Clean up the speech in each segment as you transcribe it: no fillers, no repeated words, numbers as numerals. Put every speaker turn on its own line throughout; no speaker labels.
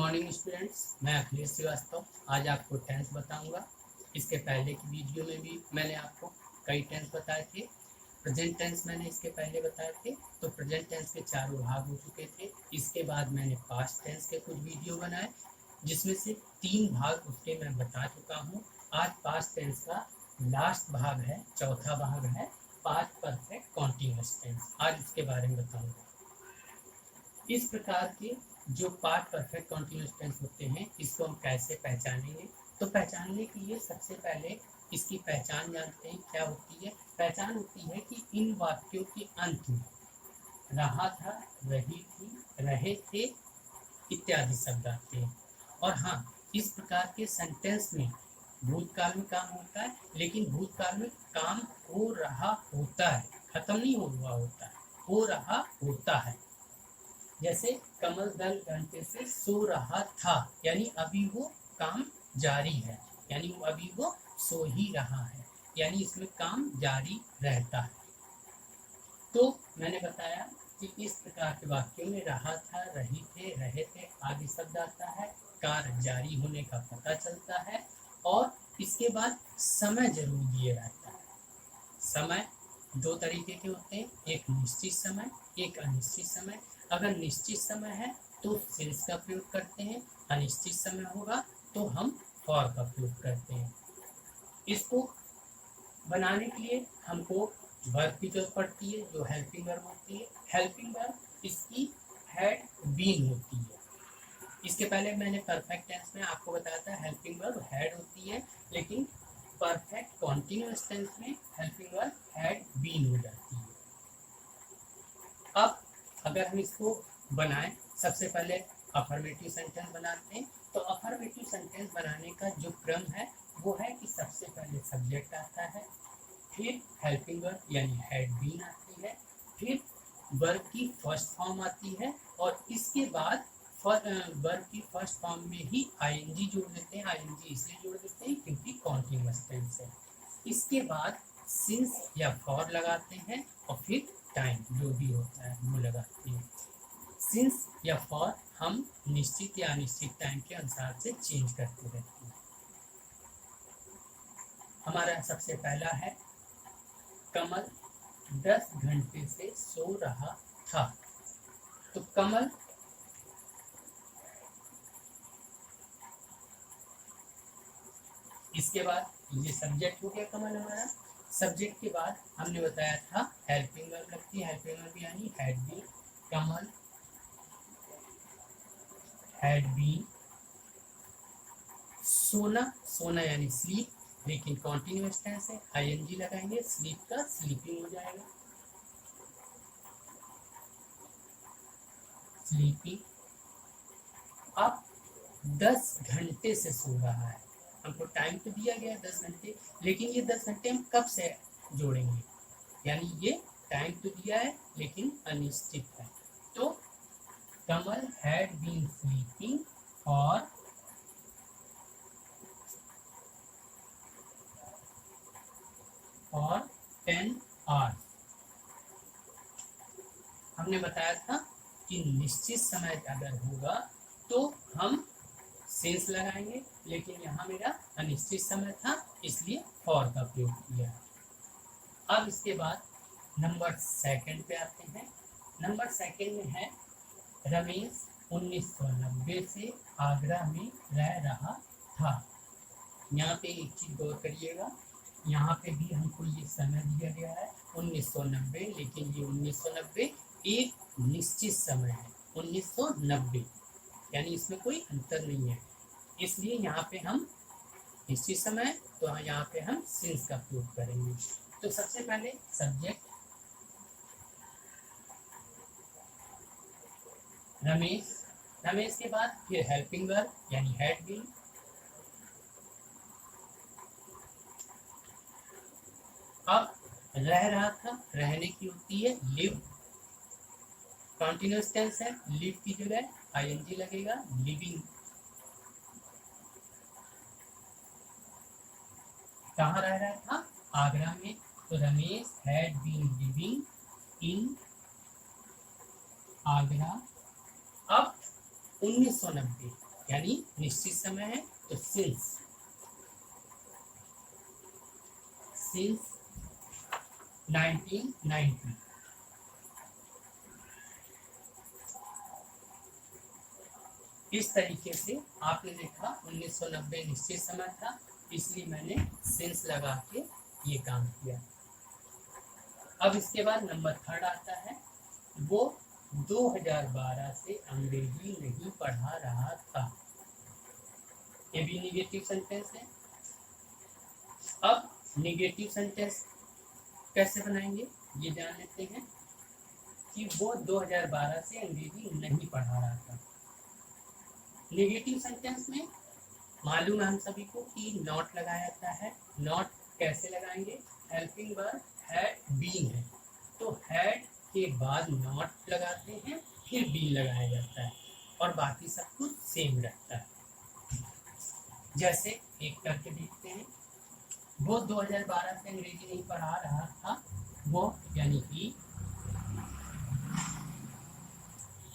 Morning students, मैं अखिलेश श्रीवास्तव आज आपको टेंस बताऊंगा। इसके पहले की वीडियो में भी मैंने आपको कई टेंस बताए थे। प्रेजेंट टेंस मैंने इसके पहले बताए थे, तो प्रेजेंट टेंस के 4 भाग हो चुके थे। इसके बाद मैंने पास्ट टेंस के कुछ वीडियो बनाए, जिसमें से 3 भाग उसके मैं बता चुका हूँ। आज पास्ट टेंस का लास्ट भाग है, चौथा भाग है पास्ट परफेक्ट कॉन्टिन्यूअस टेंस। आज इसके बारे में बताऊंगा। इस प्रकार के जो पास्ट परफेक्ट कॉन्टिन्यूअस टेंस होते हैं, इसको हम कैसे पहचानेंगे? तो पहचानने के लिए सबसे पहले इसकी पहचान जानते हैं। क्या होती है? पहचान होती है कि इन वाक्यों के अंत में रहा था, रही थी, रहे थे इत्यादि शब्द आते हैं। और हाँ, इस प्रकार के सेंटेंस में भूतकाल में काम होता है, लेकिन भूतकाल में काम हो रहा होता है, खत्म नहीं हुआ होता है, हो रहा होता है। जैसे कमल 10 घंटे से सो रहा था, यानी अभी वो काम जारी है, यानी अभी वो सो ही रहा है, यानी इसमें काम जारी रहता है। तो मैंने बताया कि इस प्रकार के वाक्यों में रहा था, रही थे, रहे थे आदि शब्द आता है, कार्य जारी होने का पता चलता है, और इसके बाद समय जरूर दिए रहता है। समय 2 तरीके के होते हैं, एक निश्चित समय, एक अनिश्चित समय। अगर निश्चित समय है तो सिंस का प्रयोग करते हैं, अनिश्चित समय होगा तो हम फॉर का प्रयोग करते हैं। इसको बनाने के लिए हमको वर्ब की जरूरत पड़ती है, जो हेल्पिंग वर्ब होती है। हेल्पिंग वर्ब इसकी हैड बीन होती है। इसके पहले मैंने परफेक्ट टेंस में आपको बताया था हेल्पिंग वर्ब हैड होती है, लेकिन परफेक्ट कॉन्टिन्यूअस टेंस में हेल्पिंग वर्ब हैड बीन हो जाती है। अब अगर हम इसको बनाएं, सबसे पहले अफर्मेटिव सेंटेंस बनाते हैं। तो अफर्मेटिव सेंटेंस बनाने का जो क्रम है वो है कि सबसे पहले सब्जेक्ट आता है, फिर हेल्पिंग वर्ब यानी हैड बीन आती है, फिर वर्ब की फर्स्ट फॉर्म आती है, और इसके बाद वर्ब की फर्स्ट फॉर्म में ही आईएनजी जोड़ देते हैं। आईएनजी इसलिए जोड़ देते हैं क्योंकि कॉन्टिन्यूअस टेंस है। इसके बाद सिंस या फॉर लगाते हैं, और फिर टाइम जो भी होता है वो लगाते हैं। सिंस या फॉर हम निश्चित या अनिश्चित टाइम के अनुसार से चेंज करते रहते हैं। हमारा सबसे पहला है कमल 10 घंटे से सो रहा था। तो कमल इसके बाद ये सब्जेक्ट हो गया कमल हमारा। सब्जेक्ट के बाद हमने बताया था हेल्पिंग वर्ब लगती है, हेल्पिंग वर्ब यानी had been. Kamal had been सोना, सोना यानी स्लीप, लेकिन कॉन्टिन्यूअस टेंस है, आईएनजी लगाएंगे, स्लीप का स्लीपिंग हो जाएगा, स्लीपिंग। अब 10 घंटे से सो रहा है, हमको टाइम तो दिया गया 10 घंटे, लेकिन ये 10 घंटे हम कब से जोड़ेंगे? यानी ये टाइम तो दिया है लेकिन अनिश्चित है। तो Kamal had been sleeping for 10 hours. हमने बताया था कि निश्चित समय अगर होगा तो हम सेंस लगाएंगे, लेकिन यहाँ मेरा अनिश्चित समय था इसलिए फॉर का प्रयोग किया। अब इसके बाद नंबर 2 पे आते हैं। नंबर 2 में है रमेश 1990 से आगरा में रह रहा था। यहाँ पे एक चीज गौर करिएगा, यहाँ पे भी हमको ये समय दिया गया है 1990, लेकिन ये 1990 एक निश्चित समय है, 1990, यानी इसमें कोई अंतर नहीं है। इसलिए यहाँ पे हम निश्चित समय, तो यहाँ पे हम सिंस का प्रयोग करेंगे। तो सबसे पहले सब्जेक्ट रमेश, रमेश के बाद फिर हेल्पिंग वर्ब यानी हैड बीन। अब रह रहा था, रहने की होती है लिव, कॉन्टिन्यूअस टेंस है, लिव की जगह आईएनजी लगेगा, लिविंग। कहाँ रह रहा था? आगरा में। तो Ramesh had been living in Agra. अब 1990, यानी निश्चित समय है, तो सिंस 1990। इस तरीके से आपने देखा 1990 निश्चित समय था, इसलिए मैंने सिंस लगा के ये काम किया। अब इसके बाद नंबर 3 आता है, वो 2012 से अंग्रेजी नहीं पढ़ा रहा था। ये भी निगेटिव सेंटेंस है। अब निगेटिव सेंटेंस कैसे बनाएंगे ये जान लेते हैं कि वो 2012 से अंग्रेजी नहीं पढ़ा रहा था। नेगेटिव सेंटेंस में मालूम है हम सभी को कि नॉट लगाया जाता है। नॉट कैसे लगाएंगे, हेल्पिंग वर्ब हैड बीन है, तो हैड के बाद नॉट लगाते हैं, फिर बीन लगाया जाता है और बाकी सब कुछ सेम रहता है। जैसे एक करके देखते हैं, वो 2012 से अंग्रेजी नहीं पढ़ा रहा था, वो यानी कि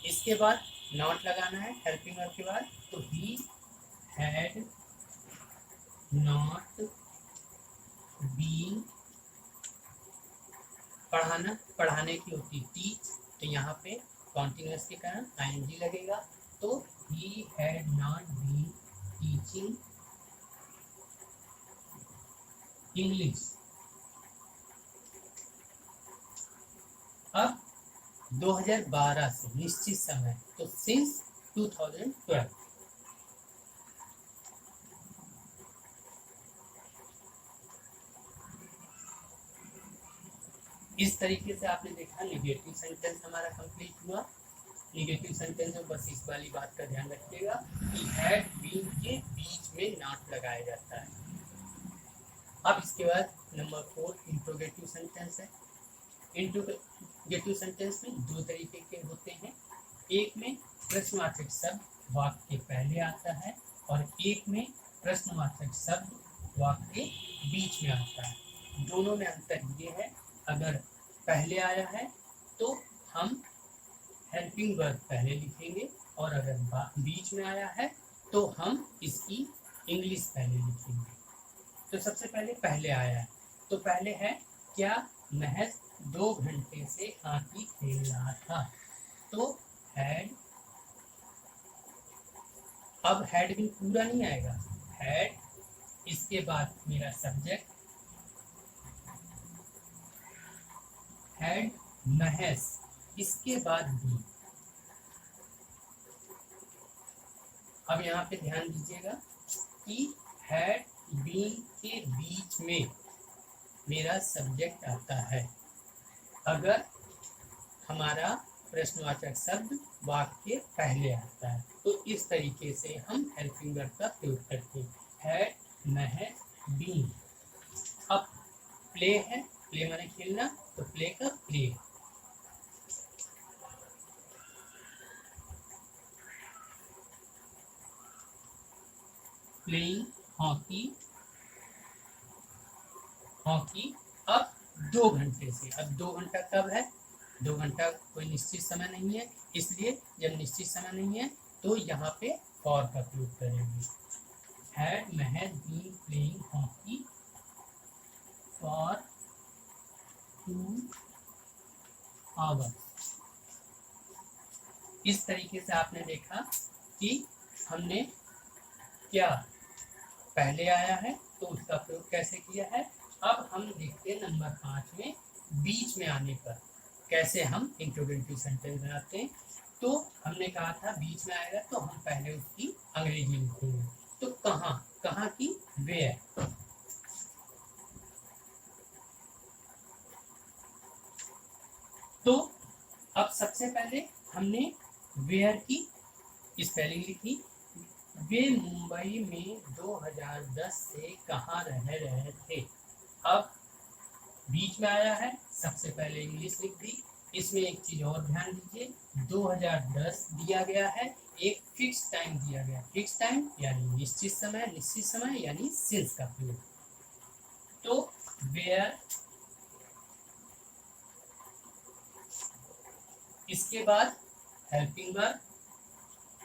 इसके बाद नॉट लगाना है हेल्पिंग वर्ब के बाद, तो ही हैड नॉट बीन, पढ़ाना पढ़ाने की होती टीच, तो यहाँ पे कॉन्टिन्यूअस के कारण आईएनजी लगेगा, तो he had not been teaching English. अब 2012 से निश्चित समय, तो सिंस 2012। इस तरीके से आपने देखा निगेटिव सेंटेंस हमारा कंप्लीट हुआ। निगेटिव सेंटेंस में बस इस वाली बात का ध्यान रखिएगा कि हैड बीन के बीच में नॉट लगाया जाता है। अब इसके बाद नंबर 4 इंट्रोगेटिव सेंटेंस है। इंट्रोगेटिव सेंटेंस में दो तरीके के होते हैं, एक में प्रश्नवाचक शब्द वाक्य के पहले आता है और एक में प्रश्नवाचक शब्द वाक्य के बीच में आता है। दोनों में अंतर ये है, अगर पहले आया है तो हम हेल्पिंग वर्ब पहले लिखेंगे और अगर बीच में आया है तो हम इसकी इंग्लिश पहले लिखेंगे। तो सबसे पहले आया है, तो पहले है क्या महज 2 घंटे से हाथी खेल रहा था, तो हैड। अब हैड भी पूरा नहीं आएगा, हैड इसके बाद मेरा सब्जेक्ट हैड महज, इसके बाद भी। अब यहाँ पे ध्यान दीजिएगा कि हैड बीन के बीच में मेरा सब्जेक्ट आता है अगर हमारा प्रश्नवाचक शब्द वाक्य पहले आता है, तो इस तरीके से हम हेल्पिंग वर्ब का प्रयोग करते हैं, हैड महज बीन। अब प्ले है, प्ले माने खेलना, तो प्ले का प्ले। Playing hockey, hockey. अब 2 घंटे से, अब 2 घंटा कब है, 2 घंटा कोई निश्चित समय नहीं है, इसलिए जब निश्चित समय नहीं है तो यहाँ पे फॉर का प्रयोग करेंगे। हैड महज been playing hockey for 2 hours. इस तरीके से आपने देखा कि हमने क्या पहले आया है तो उसका प्रयोग कैसे किया है। अब हम देखते हैं नंबर 5 में बीच में आने पर कैसे हम इंट्रोगेटिव सेंटेंस बनाते हैं। तो हमने कहा था बीच में आएगा तो हम पहले उसकी अंग्रेजी लिखेंगे, तो कहाँ की, वेयर। तो अब सबसे पहले हमने वेयर की स्पेलिंग लिखी, वे मुंबई में 2010 से कहाँ रह रहे थे। अब बीच में आया है, सबसे पहले इंग्लिश लिख दी। इसमें एक चीज और ध्यान दीजिए, 2010 दिया गया है, एक फिक्स टाइम दिया गया, फिक्स टाइम यानी निश्चित समय यानी सिंस का प्रयोग। तो वेयर, इसके बाद हेल्पिंग वर्ब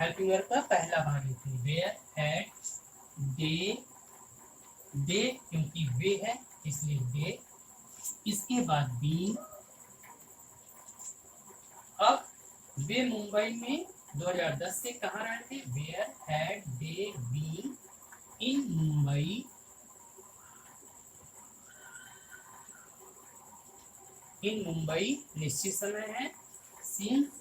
हेल्पिंग वर्ब का पहला भाग लिखते हैं, वेयर हैड दे, दे क्योंकि वे है इसलिए दे। इसके बाद बीन, अब वे मुंबई में 2010 से कहाँ रहे थे, where had they been in Mumbai, in Mumbai निश्चित समय है, सिंस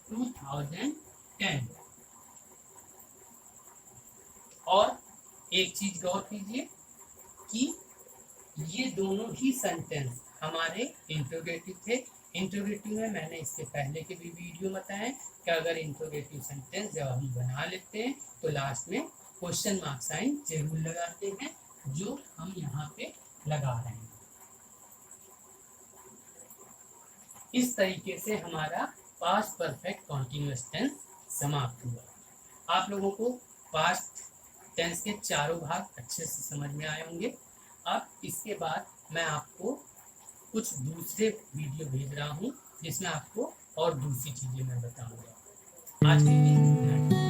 2010। और एक चीज गौर कीजिए कि ये दोनों ही सेंटेंस हमारे इंट्रोगेटिव थे। इंट्रोगेटिव में मैंने इसके पहले के भी वीडियो बताए कि अगर इंट्रोगेटिव सेंटेंस जब हम बना लेते हैं तो लास्ट में क्वेश्चन मार्क साइन जरूर लगाते हैं, जो हम यहाँ पे लगा रहे हैं। इस तरीके से हमारा पास्ट परफेक्ट कॉन्टिन्यूअस टेंस समाप्त हुआ। आप लोगों को पास्ट टेंस के चारों भाग अच्छे से समझ में आए होंगे। अब इसके बाद मैं आपको कुछ दूसरे वीडियो भेज रहा हूँ जिसमें आपको और दूसरी चीजें मैं बताऊंगा। आज के लिए